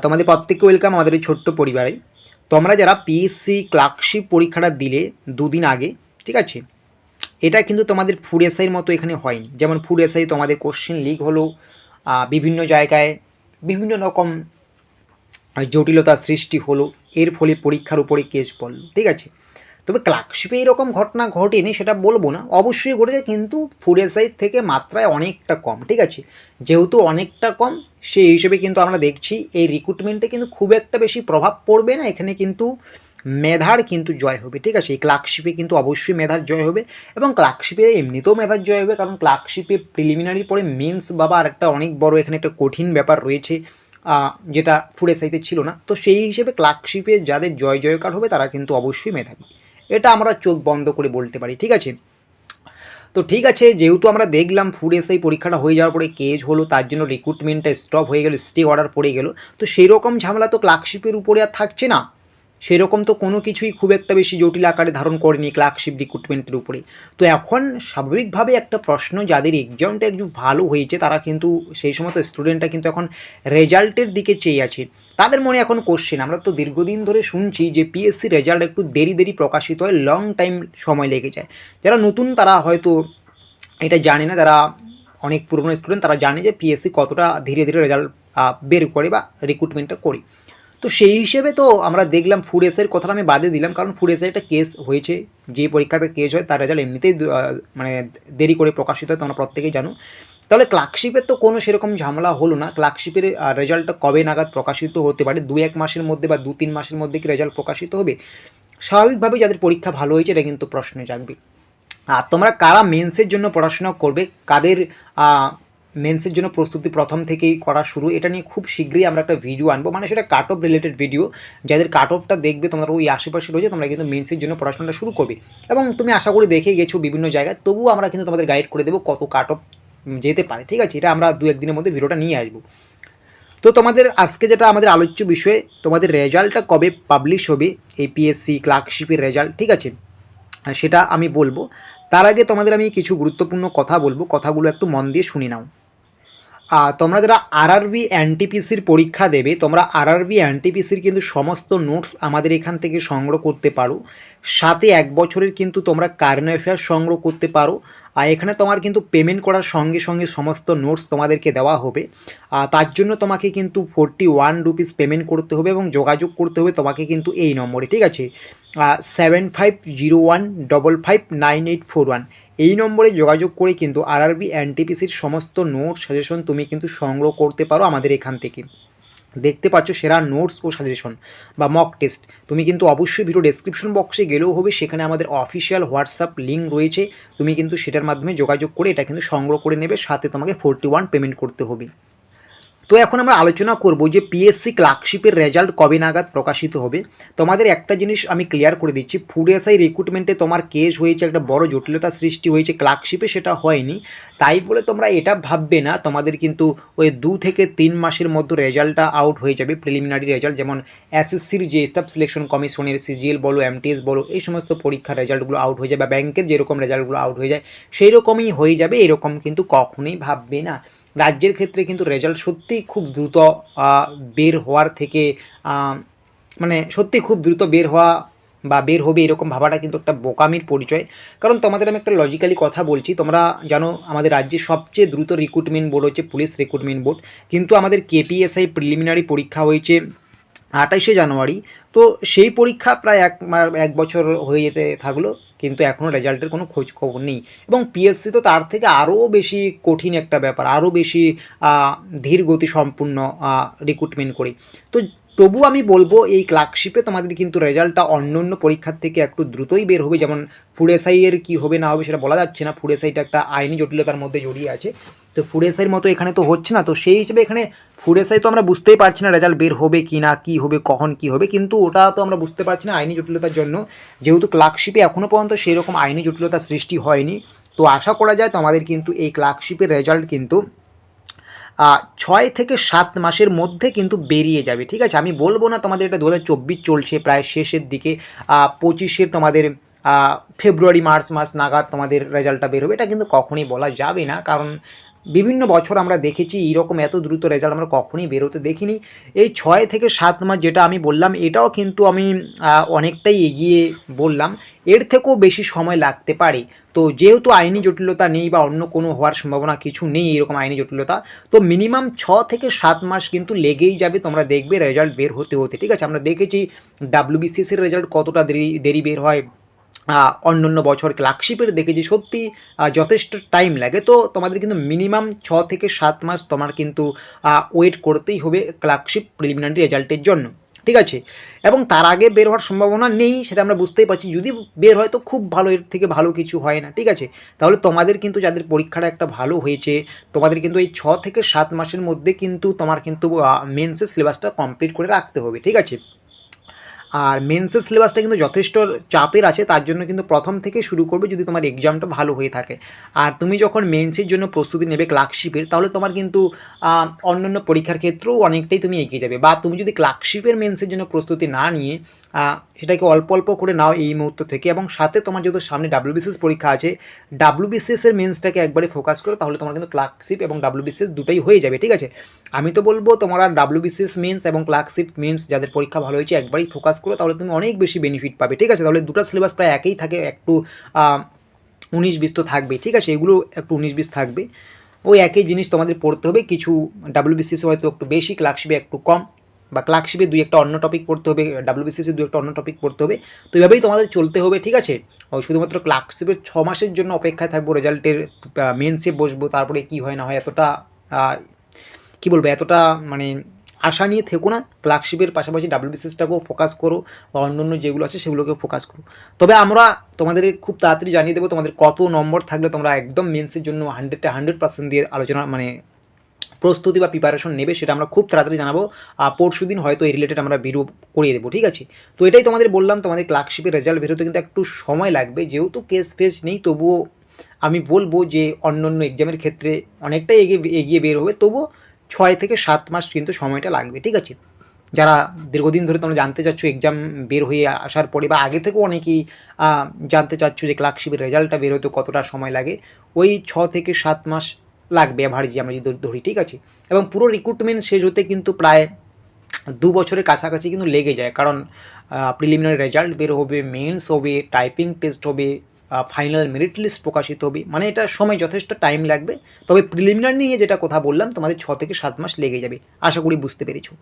তোমাদের প্রত্যেককে ওয়েলকাম আমাদের এই ছোট্ট পরিবারে। তোমরা যারা পিএসসি ক্লার্কশিপ পরীক্ষাটা দিলে দুদিন আগে, ঠিক আছে, এটা কিন্তু তোমাদের ফুড এসআইয়ের মতো এখানে হয়নি। যেমন ফুড এসআই তোমাদের কোশ্চেন লিক হলো, বিভিন্ন জায়গায় বিভিন্ন রকম জটিলতার সৃষ্টি হলো, এর ফলে পরীক্ষার উপরে কেস পড়লো, ঠিক আছে। তবে ক্লার্কশিপে এরকম ঘটনা ঘটেনি সেটা বলবো না, অবশ্যই ঘটেছে, কিন্তু ফুড এসআই থেকে মাত্রায় অনেকটা কম, ঠিক আছে। যেহেতু অনেকটা কম, সেই হিসেবে কিন্তু আমরা দেখছি এই রিক্রুটমেন্টে কিন্তু খুব একটা বেশি প্রভাব পড়বে না। এখানে কিন্তু মেধার কিন্তু জয় হবে, ঠিক আছে। এই ক্লার্কশিপে কিন্তু অবশ্যই মেধার জয় হবে, এবং ক্লার্কশিপে এমনিতেও মেধার জয় হবে, কারণ ক্লার্কশিপে প্রিলিমিনারি পরে মেন্স বাবা আর একটা অনেক বড় এখানে একটা কঠিন ব্যাপার রয়েছে, যেটা ফুড এসআইতে ছিল না। তো সেই হিসেবে ক্লার্কশিপে যাদের জয় জয়কার হবে তারা কিন্তু অবশ্যই মেধাবী, এটা আমরা চোখ বন্ধ করে বলতে পারি, ঠিক আছে। তো ঠিক আছে, যেহেতু আমরা দেখলাম ফুড এসআই পরীক্ষাটা হয়ে যাওয়ার পরে কেজ হলো, তার জন্য রিক্রুটমেন্টটা স্টপ হয়ে গেল, স্টে অর্ডার পড়ে গেল। তো সেই রকম ঝামেলা তো ক্লার্কশিপের উপরে আর থাকছে না, সেরকম তো কোনো কিছুই খুব একটা বেশি জটিল আকারে ধারণ করেনি ক্লার্কশিপ রিক্রুটমেন্টের উপরে। তো এখন স্বাভাবিকভাবে একটা প্রশ্ন, যাদের এক্সামটা একটু ভালো হয়েছে তারা কিন্তু, সেই সমস্ত স্টুডেন্টরা কিন্তু এখন রেজাল্টের দিকে চেয়ে আছে। তাদের মনে এখন কোশ্চেন, আমরা তো দীর্ঘদিন ধরে শুনছি যে পিএসসি রেজাল্ট একটু দেরি দেরি প্রকাশিত হয়, লং টাইম সময় লেগে যায়। যারা নতুন তারা হয়তো এটা জানে না, যারা অনেক পুরনো স্টুডেন্ট তারা জানে যে পিএসসি কতটা ধীরে ধীরে রেজাল্ট বের করে বা রিক্রুটমেন্টটা করে। তো সেই হিসেবে তো আমরা দেখলাম, ফুড এসআইয়ের কথাটা আমি বাদে দিলাম, কারণ ফুড এসআই একটা কেস হয়েছে, যে পরীক্ষাতে কেস হয় তার রেজাল্ট এমনিতেই মানে দেরি করে প্রকাশিত হয়, তোমরা প্রত্যেকেই জানো। তাহলে ক্লার্কশিপের তো কোনো সেরকম ঝামেলা হলো না। ক্লার্কশিপের রেজাল্টটা কবে নাগাদ প্রকাশিত হতে পারে? 2-1 মাসের মধ্যে বা 2-3 মাসের মধ্যে কি রেজাল্ট প্রকাশিত হবে? স্বাভাবিকভাবে যাদের পরীক্ষা ভালো হয়েছে এটা কিন্তু প্রশ্নে জাগবে। আর তোমরা কারা মেন্সের জন্য পড়াশোনা করবে, কাদের মেন্সের জন্য প্রস্তুতি প্রথম থেকেই করা শুরু, এটা নিয়ে খুব শীঘ্রই আমরা একটা ভিডিও আনবো, মানে সেটা কাট অফ রিলেটেড ভিডিও। যাদের কাট অফটা দেখবে তোমরা ওই আশেপাশে রয়েছে, তোমরা কিন্তু মেন্সের জন্য পড়াশোনাটা শুরু করবে। এবং তুমি আশা করি দেখে গেছো বিভিন্ন জায়গায়, তবুও আমরা কিন্তু তোমাদের গাইড করে দেবো কত কাট অফ যেতে পারে, ঠিক আছে। এটা আমরা 2-1 দিনের মধ্যে ভিডিওটা নিয়ে আসবো। তো তোমাদের আজকে যেটা আমাদের আলোচ্য বিষয়, তোমাদের রেজাল্টটা কবে পাবলিশ হবে, এই পিএসসি ক্লার্কশিপের রেজাল্ট, ঠিক আছে, সেটা আমি বলবো। তার আগে তোমাদের আমি কিছু গুরুত্বপূর্ণ কথা বলবো, কথাগুলো একটু মন দিয়ে শুনে নাও। তোমরা যারা আরআরবি এনটিপিসির পরীক্ষা দেবে, তোমরা আরআরবি এনটিপিসির কিন্তু সমস্ত নোটস আমাদের এখান থেকে সংগ্রহ করতে পারো। সাথে 1 বছরের কিন্তু তোমরা কারেন্ট অ্যাফেয়ার্স সংগ্রহ করতে পারো। আর এখানে তোমার কিন্তু পেমেন্ট করার সঙ্গে সঙ্গে সমস্ত নোটস তোমাদেরকে দেওয়া হবে। তার জন্য তোমাকে কিন্তু 41 রুপিস পেমেন্ট করতে হবে, এবং যোগাযোগ করতে হবে তোমাকে কিন্তু এই নম্বরে, ঠিক আছে, 7501559841। এই নম্বরে যোগাযোগ করে কিন্তু আরআরবি এনটিপিসির সমস্ত নোট সাজেশন তুমি কিন্তু সংগ্রহ করতে পারো আমাদের এখান থেকে। দেখতে পাচ্ছ সেরা নোটস ও সাজেশন বা মক টেস্ট। তুমি কিন্তু অবশ্যই ভিডিও ডেসক্রিপশন বক্সে গেলেও হবে, সেখানে আমাদের অফিসিয়াল হোয়াটসঅ্যাপ লিঙ্ক রয়েছে, তুমি কিন্তু সেটার মাধ্যমে যোগাযোগ করে এটা কিন্তু সংগ্রহ করে নেবে, সাথে তোমাকে 41 পেমেন্ট করতে হবে। তো এখন আমরা আলোচনা করব যে পিএসসি ক্লার্কশিপের রেজাল্ট কবে নাগাদ প্রকাশিত হবে। তোমাদের একটা জিনিস আমি ক্লিয়ার করে দিচ্ছি, ফুড এসআই রিক্রুটমেন্টে তোমার কেস হয়েছে, একটা বড় জটিলতা সৃষ্টি হয়েছে, ক্লার্কশিপে সেটা হয়নি। তাই বলে তোমরা এটা ভাববে না তোমাদের কিন্তু ওই 2 থেকে 3 মাসের মধ্যে রেজাল্টটা আউট হয়ে যাবে, প্রিলিমিনারি রেজাল্ট। যেমন এসএসসির যে স্টাফ সিলেকশন কমিশনের সিজিএল বলো, এমটিএস বলো, এই সমস্ত পরীক্ষার রেজাল্টগুলো আউট হয়ে যায়, বা ব্যাংকের যেরকম রেজাল্টগুলো আউট হয়ে যায় সেই রকমই হয়ে যাবে, এরকম কিন্তু কখনোই ভাববে না। রাজ্যের ক্ষেত্রে কিন্তু রেজাল্ট সত্যিই খুব দ্রুত বের হওয়ার থেকে, মানে সত্যি খুব দ্রুত বের হওয়া বা বের হবে এরকম ভাবাটা কিন্তু একটা বোকামির পরিচয়। কারণ তোমাদের আমি একটা লজিক্যালি কথা বলছি, তোমরা জানো আমাদের রাজ্যে সবচেয়ে দ্রুত রিক্রুটমেন্ট বোর্ড হচ্ছে পুলিশ রিক্রুটমেন্ট বোর্ড, কিন্তু আমাদের কেপিএসআই প্রিলিমিনারি পরীক্ষা হয়েছে 28শে জানুয়ারি। তো সেই পরীক্ষা প্রায় 1 বছর হয়ে যেতে থাকলো, কিন্তু এখনও রেজাল্টের কোনো খোঁজ খবর নেই। এবং পিএসসি তো তার থেকে আরও বেশি কঠিন একটা ব্যাপার, আরও বেশি ধীর গতি সম্পূর্ণ রিক্রুটমেন্ট করে। তো তবু আমি বলবো এই ক্লার্কশিপে তোমাদের কিন্তু রেজাল্টটা অন্য অন্য পরীক্ষার থেকে একটু দ্রুতই বের হবে। যেমন ফুড এসআইয়ের কী হবে না হবে সেটা বলা যাচ্ছে না, ফুড এসআইটা একটা আইনি জটিলতার মধ্যে জড়িয়ে আছে। তো ফুড এসআইয়ের মতো এখানে তো হচ্ছে না, তো সেই হিসেবে এখানে ফুড এসআই তো আমরা বুঝতেই পারছি না রেজাল্ট বের হবে কি না, কী হবে কখন কী হবে, কিন্তু ওটা তো আমরা বুঝতে পারছি না আইনি জটিলতার জন্য, যেহেতু ক্লার্কশিপে এখনও পর্যন্ত সেই রকম আইনি জটিলতার সৃষ্টি হয়নি। তো আশা করা যায় তোমাদের কিন্তু এই ক্লার্কশিপের রেজাল্ট কিন্তু 6 থেকে 7 মাসের মধ্যে কিন্তু বেরিয়ে যাবে, ঠিক আছে। আমি বলবো না তোমাদের এটা 2024 চলছে প্রায় শেষের দিকে, 25-এর তোমাদের ফেব্রুয়ারি মার্চ মাস নাগাদ তোমাদের রেজাল্টটা বের হবে, এটা কিন্তু কখনই বলা যাবে না। কারণ বিভিন্ন বছর আমরা দেখেছি এইরকম এত দ্রুত রেজাল্ট আমরা কখনোই বেরোতে দেখিনি। এই 6 থেকে 7 মাস যেটা আমি বললাম এটাও কিন্তু আমি অনেকটাই এগিয়ে বললাম। এর থেকেও বেশি সময় লাগতে পারে। তো যেহেতু আইনি জটিলতা নেই বা অন্য কোনো হওয়ার সম্ভাবনা কিছু নেই এরকম আইনি জটিলতা, তো মিনিমাম 6 থেকে 7 মাস কিন্তু লেগেই যাবে, তোমরা দেখবে রেজাল্ট বের হতে হতে। ঠিক আছে, আমরা দেখেছি WBCS এর রেজাল্ট কতটা দেরি দেরি বের হয়, অন্যান্য বছর ক্লার্কশিপের দেখেছি সত্যি যথেষ্ট টাইম লাগে। তো তোমাদের কিন্তু মিনিমাম 6 থেকে 7 মাস তোমার কিন্তু ওয়েট করতেই হবে ক্লার্কশিপ প্রিলিমিনারি রেজাল্টের জন্য। ঠিক আছে, এবং তার আগে বের হওয়ার সম্ভাবনা নেই সেটা আমরা বুঝতেই পারছি। যদি বের হয় তো খুব ভালো, এর থেকে ভালো কিছু হয় না। ঠিক আছে, তাহলে তোমাদের কিন্তু যাদের পরীক্ষাটা একটা ভালো হয়েছে তোমাদের কিন্তু এই 6 থেকে 7 মাসের মধ্যে কিন্তু তোমার কিন্তু মেন্সের সিলেবাসটা কমপ্লিট করে রাখতে হবে। ঠিক আছে, আর মেন্সের সিলেবাসটা কিন্তু যথেষ্ট চাপের আছে, তার জন্য কিন্তু প্রথম থেকে শুরু করবে যদি তোমার এক্সামটা ভালো হয়ে থাকে। আর তুমি যখন মেন্সের জন্য প্রস্তুতি নেবে ক্লার্কশিপের, তাহলে তোমার কিন্তু অন্যান্য পরীক্ষার ক্ষেত্রেও অনেকটাই তুমি এগিয়ে যাবে। বা তুমি যদি ক্লার্কশিপের মেন্সের জন্য প্রস্তুতি না নিয়ে সেটাকে অল্প অল্প করে নাও এই মুহূর্ত থেকে, এবং সাথে তোমার যেহেতু সামনে WBCS পরীক্ষা আছে, WBCS এর মেন্সটাকে একবারে ফোকাস করো, তাহলে তোমার কিন্তু ক্লার্কশিপ এবং WBCS দুটোই হয়ে যাবে। ঠিক আছে, আমি তো বলবো তোমরা WBCS মেন্স এবং ক্লার্কশিপ মেন্স যাদের পরীক্ষা ভালো হয়েছে একবারই ফোকাস করো, তাহলে তুমি অনেক বেশি বেনিফিট পাবে। ঠিক আছে, তাহলে দুটো সিলেবাস প্রায় একই থাকে, একটু 19-20 তো থাকবে। ঠিক আছে, এগুলো একটু 19-20 থাকবে, ওই একই জিনিস তোমাদের পড়তে হবে। কিছু WBCS হয়তো একটু বেশি, ক্লার্কশিপে একটু কম, বা ক্লার্কশিপে দুই একটা অন্য টপিক পড়তে হবে, WBCS দুই একটা অন্য টপিক পড়তে হবে। তো এভাবেই তোমাদের চলতে হবে। ঠিক আছে, শুধুমাত্র ক্লার্কশিপের 6 মাসের জন্য অপেক্ষায় থাকবো, রেজাল্টের মেন্সে বসবো, তারপরে কি হয় না হয় এতটা কী বলবো, এতটা মানে আশা নিয়ে থেকো না। ক্লার্কশিপের পাশাপাশি WBCSটাকেও ফোকাস করো, বা অন্য যেগুলো আছে সেগুলোকেও ফোকাস করো। তবে আমরা তোমাদের খুব তাড়াতাড়ি জানিয়ে দেবো তোমাদের কত নম্বর থাকলে তোমরা একদম মেন্সের জন্য 100% দিয়ে আলোচনা মানে প্রস্তুতি বা প্রিপারেশন নেবে, সেটা আমরা খুব তাড়াতাড়ি জানাবো। পরশু দিন হয়তো এই রিলেটেড আমরা ভিডিও করিয়ে দেবো। ঠিক আছে, তো এটাই তোমাদের বললাম, তোমাদের ক্লার্কশিপের রেজাল্ট বেরোতে কিন্তু একটু সময় লাগবে, যেহেতু কেস ফেস নেই, তবুও আমি বলবো যে অন্য অন্য এক্সামের ক্ষেত্রে অনেকটাই এগিয়ে বের হবে, তবুও 6 থেকে 7 মাস কিন্তু সময়টা লাগবে। ঠিক আছে, যারা দীর্ঘদিন ধরে তোমরা জানতে চাচ্ছ এক্সাম বের হয়ে আসার পরে, বা আগে থেকেও অনেকেই জানতে চাচ্ছ যে ক্লার্কশিপের রেজাল্টটা বের হতে কতটা সময় লাগে, ওই 6 থেকে 7 মাস লাগবে অ্যাভারেজে আমরা যদি ধরি। ঠিক আছে, এবং পুরো রিক্রুটমেন্ট শেষ হতে কিন্তু প্রায় 2 বছরের কাছাকাছি কিন্তু লেগে যায়, কারণ প্রিলিমিনারি রেজাল্ট বের হবে, মেন্স হবে, টাইপিং টেস্ট হবে, ফাইনাল মেরিট লিস্ট প্রকাশিত হবে, মানে এটা সময় যথেষ্ট টাইম লাগবে। তবে প্রিলিমিনারি নিয়ে যেটা কথা বললাম তোমাদের 6 থেকে 7 মাস লেগে যাবে, আশা করি বুঝতে পেরেছো।